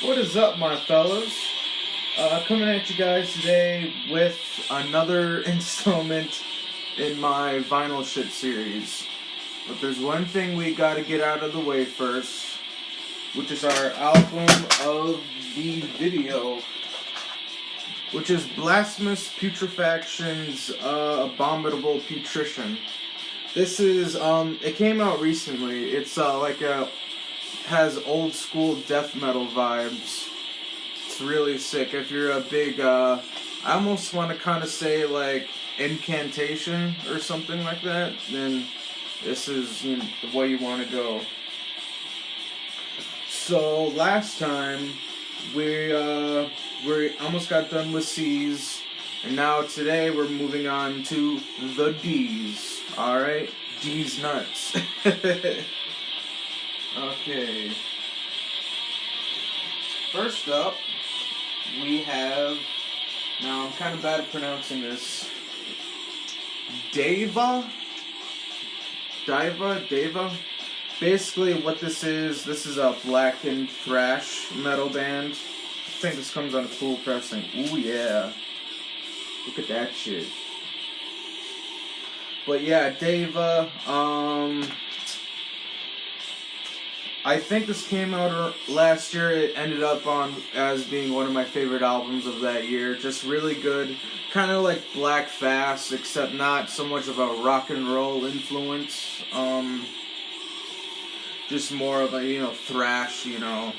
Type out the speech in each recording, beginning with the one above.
What is up, my fellas? Coming at you guys today with another installment in my vinyl shit series. But there's one thing we gotta get out of the way first, which is our album of the video, which is Blasphemous Putrefaction's Abominable Putrition. This is, it came out recently. It's has old school death metal vibes. It's really sick. If you're a big, I almost want to kind of say like incantation or something like that, then this is the way you want to go. So last time we almost got done with C's, and now today we're moving on to the D's. All right, D's nuts. Okay. First up, we have. Now I'm kind of bad at pronouncing this. Deva. Basically, what this is a black and thrash metal band. I think this comes on a cool pressing. Ooh yeah. Look at that shit. But yeah, Deva. I think this came out last year. It ended up on as being one of my favorite albums of that year. Just really good. Kind of like Black Fast, except not so much of a rock and roll influence. Just more of a, thrash, you know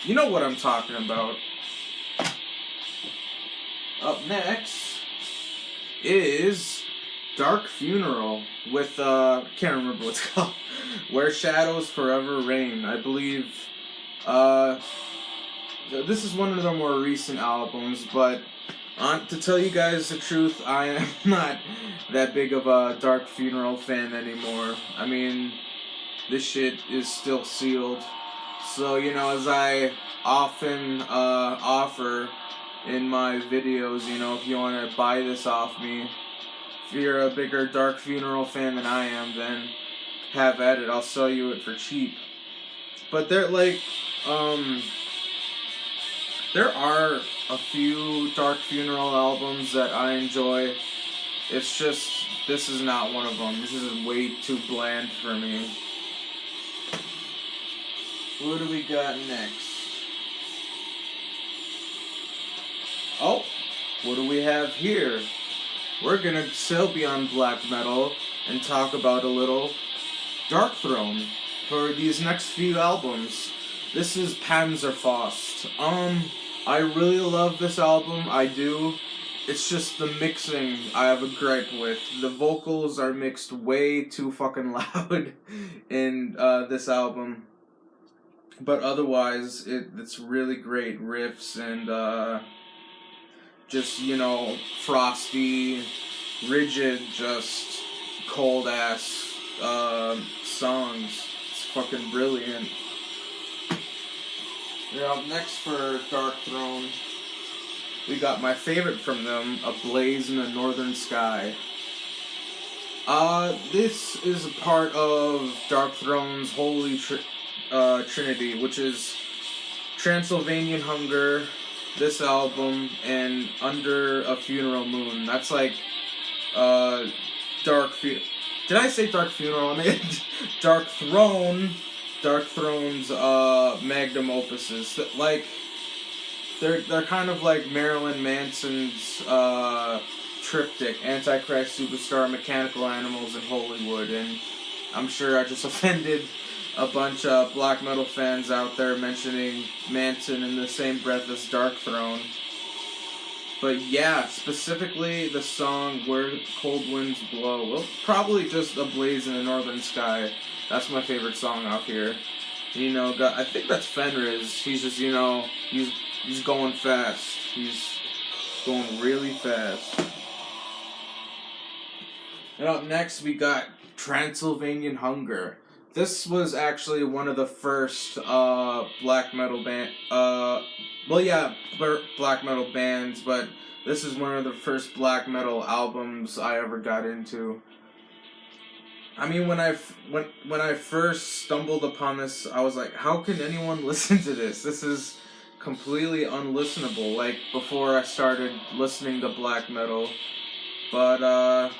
what I'm talking about. Up next is Dark Funeral with, can't remember what it's called. Where Shadows Forever Reign. I believe, this is one of their more recent albums, but to tell you guys the truth, I am not that big of a Dark Funeral fan anymore. I mean, this shit is still sealed. So, as I often offer in my videos, if you want to buy this off me, if you're a bigger Dark Funeral fan than I am, then have at it. I'll sell you it for cheap. But they're like, there are a few Dark Funeral albums that I enjoy. It's just, this is not one of them. This is way too bland for me. What do we got next? Oh, what do we have here? We're gonna sail beyond black metal and talk about a little DARKTHRONE for these next few albums. This is Panzerfaust. I really love this album. I do. It's just the mixing I have a gripe with. The vocals are mixed way too fucking loud in this album. But otherwise, it's really great riffs and just, frosty, rigid, just cold ass songs. It's fucking brilliant. Yeah, up next for DARKTHRONE, we got my favorite from them, A Blaze in the Northern Sky. This is a part of DARKTHRONE's Holy Trinity, which is Transylvanian Hunger, this album, and Under a Funeral Moon. That's like, did I say Dark Funeral? I mean, DARKTHRONE's magnum opuses. Like, they're kind of like Marilyn Manson's triptych: Antichrist Superstar, Mechanical Animals, and Hollywood. And I'm sure I just offended a bunch of black metal fans out there mentioning Manson in the same breath as DARKTHRONE. But yeah, specifically the song Where Cold Winds Blow. Well, probably just A Blaze in the Northern Sky. That's my favorite song off here. I think that's Fenriz. He's just, he's going fast. He's going really fast. And up next we got Transylvanian Hunger. This was actually one of the first black metal black metal bands, but this is one of the first black metal albums I ever got into. I mean, when I first stumbled upon this, I was like, how can anyone listen to this? This is completely unlistenable. Like, before I started listening to black metal. But,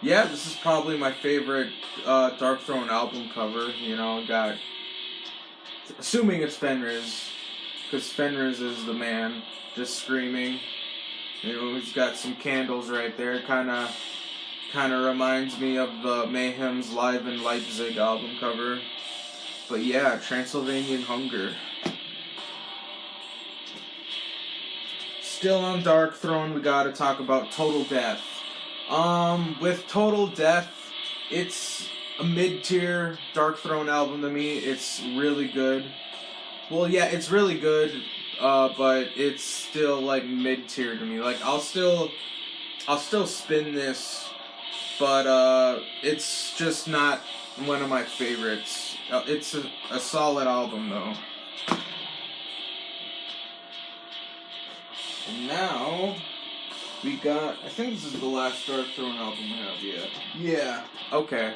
yeah, this is probably my favorite Darkthrone album cover. You know, got... Assuming it's Fenris, because Fenris is the man, just screaming. You know, he's got some candles right there, kind of reminds me of the Mayhem's Live in Leipzig album cover. But yeah, Transylvanian Hunger. Still on Darkthrone, we gotta talk about Total Death. With Total Death, it's a mid-tier Darkthrone album to me. It's really good. Well, yeah, it's really good, but it's still like mid-tier to me. Like, I'll still spin this, but it's just not one of my favorites. It's a solid album though. And now we got, I think this is the last Darkthrone album we have, yeah. Yeah, okay.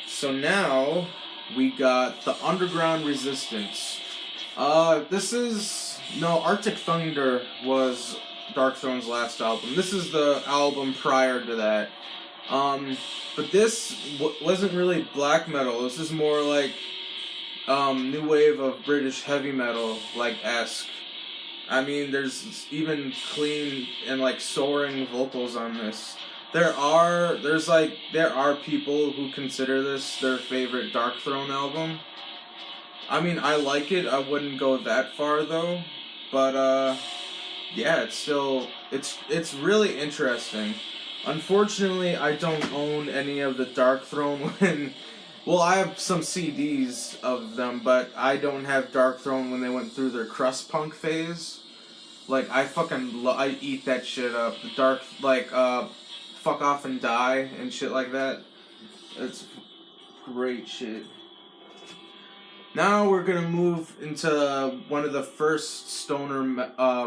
So now we got the Underground Resistance. Arctic Thunder was Darkthrone's last album. This is the album prior to that. But this wasn't really black metal. This is more like new wave of British heavy metal, like esque. I mean, there's even clean and like soaring vocals on this. There are people who consider this their favorite Darkthrone album. I mean, I like it. I wouldn't go that far though, but yeah, it's really interesting. Unfortunately, I don't own any of the Darkthrone well, I have some CDs of them, but I don't have Darkthrone when they went through their crust punk phase. Like, I eat that shit up. The Fuck Off and Die and shit like that. It's great shit. Now we're gonna move into one of the first stoner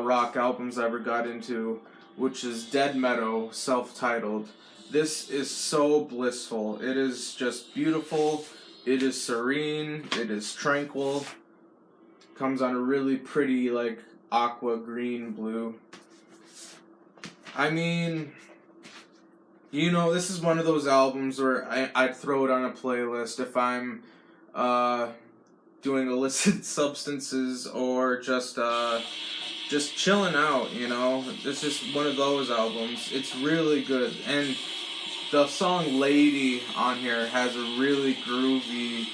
rock albums I ever got into, which is Dead Meadow, self-titled. This is so blissful. It is just beautiful. It is serene. It is tranquil. Comes on a really pretty, like, aqua green blue. I mean, you know, this is one of those albums where I'd throw it on a playlist if I'm doing illicit substances or just chilling out, you know. It's just one of those albums. It's really good. And the song Lady on here has a really groovy,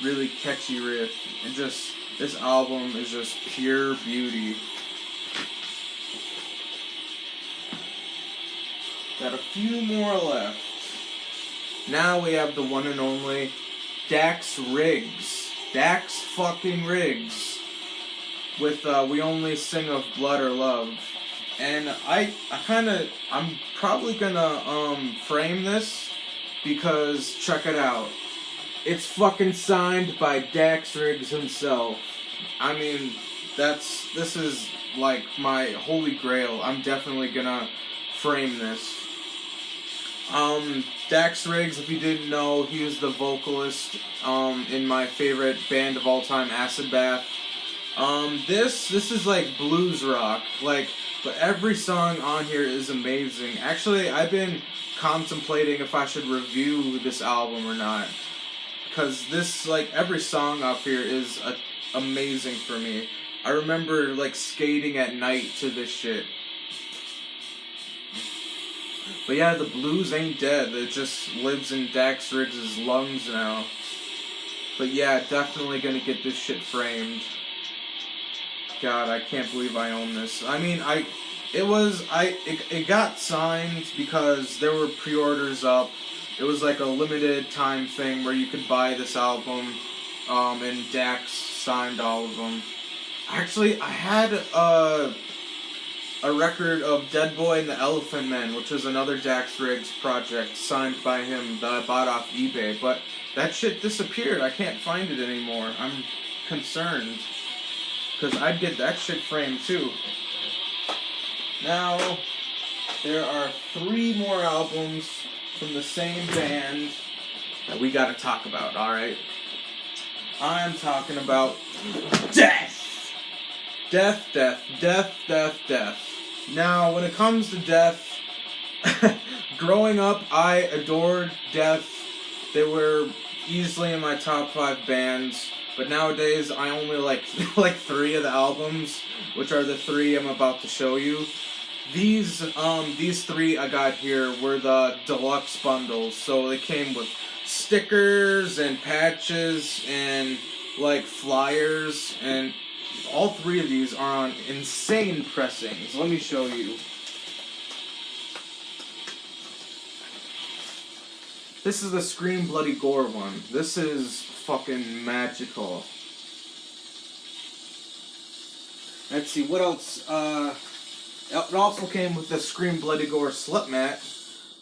really catchy riff. And just, this album is just pure beauty. Got a few more left. Now we have the one and only Dax Riggs. Dax fucking Riggs. With We Only Sing of Blood or Love. And I'm probably gonna frame this because check it out. It's fucking signed by Dax Riggs himself. I mean, this is like my holy grail. I'm definitely gonna frame this. Dax Riggs, if you didn't know, he was the vocalist in my favorite band of all time, Acid Bath. This is like blues rock, like, but every song on here is amazing. Actually, I've been contemplating if I should review this album or not, because this, like, every song off here is amazing for me. I remember, like, skating at night to this shit. But yeah, the blues ain't dead. It just lives in Dax Riggs' lungs now. But yeah, definitely gonna get this shit framed. God, I can't believe I own this. I mean, it got signed because there were pre-orders up. It was like a limited time thing where you could buy this album, and Dax signed all of them. Actually, I had a record of Dead Boy and the Elephant Men, which was another Dax Riggs project signed by him that I bought off eBay, but that shit disappeared. I can't find it anymore. I'm concerned, because I'd get that shit framed too. Now, there are 3 more albums from the same band that we gotta talk about, alright? I'm talking about death! Death, death, death, death, death. Now, when it comes to death, growing up, I adored Death. They were easily in my top 5 bands, but nowadays I only like 3 of the albums, which are the 3 I'm about to show you. These 3 I got here were the deluxe bundles, so they came with stickers and patches and like flyers, and all 3 of these are on insane pressings. Let me show you. This is the Scream Bloody Gore one. This is fucking magical. Let's see, what else? It also came with the Scream Bloody Gore slip mat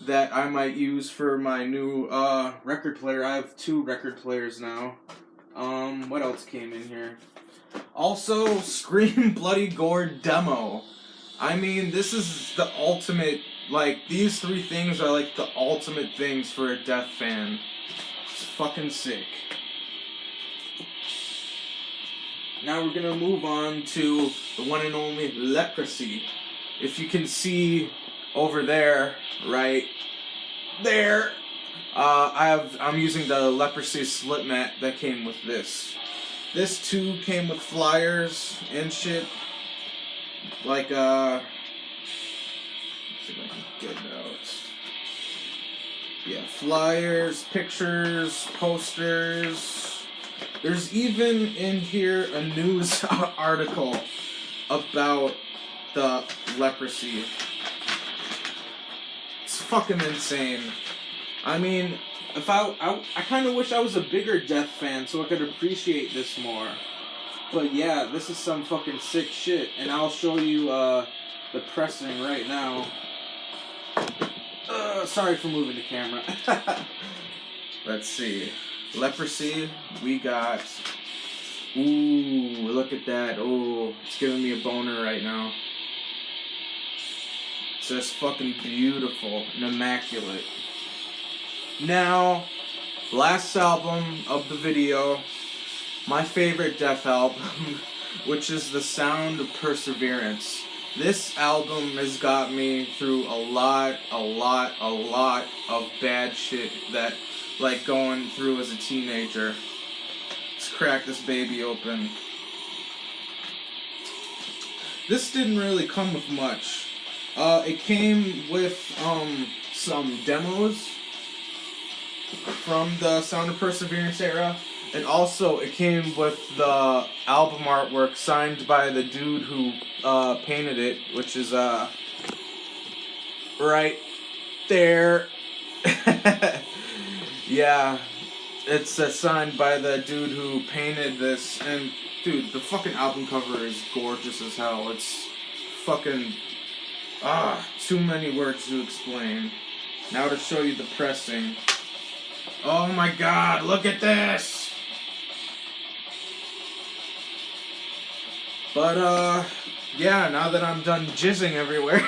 that I might use for my new record player. I have 2 record players now. What else came in here? Also, Scream Bloody Gore demo. I mean, this is the ultimate, like, these 3 things are like the ultimate things for a Death fan. It's fucking sick. Now we're gonna move on to the one and only Leprosy. If you can see over there, right there, I'm using the Leprosy slip mat that came with this. This too came with flyers and shit. Like, let's see if I can get it out. Yeah, flyers, pictures, posters. There's even in here a news article about the Leprosy. It's fucking insane. I mean, if I kind of wish I was a bigger Death fan so I could appreciate this more. But yeah, this is some fucking sick shit, and I'll show you the pressing right now. Sorry for moving the camera. Let's see. Leprosy, we got... Ooh, look at that. Oh, it's giving me a boner right now. It's just fucking beautiful and immaculate. Now, last album of the video, my favorite Death album, which is The Sound of Perseverance. This album has got me through a lot of bad shit that, like, going through as a teenager. Let's crack this baby open. This didn't really come with much. It came with some demos from the Sound of Perseverance era, and also it came with the album artwork signed by the dude who painted it, which is right there. Yeah, it's signed by the dude who painted this, and dude, the fucking album cover is gorgeous as hell. It's fucking too many words to explain. Now to show you the pressing. Oh my god, look at this! But, yeah, now that I'm done jizzing everywhere,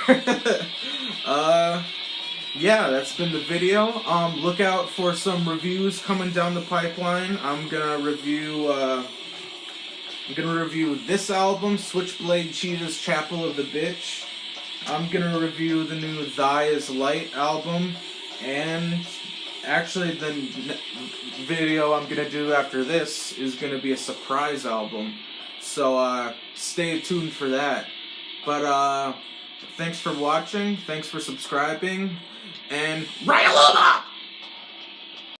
yeah, that's been the video. Look out for some reviews coming down the pipeline. I'm gonna review this album, Switchblade Cheetah's Chapel of the Bitch. I'm gonna review the new Thy Is Light album, and actually the video I'm gonna do after this is gonna be a surprise album. So, stay tuned for that. But, thanks for watching, thanks for subscribing, and Rayalula!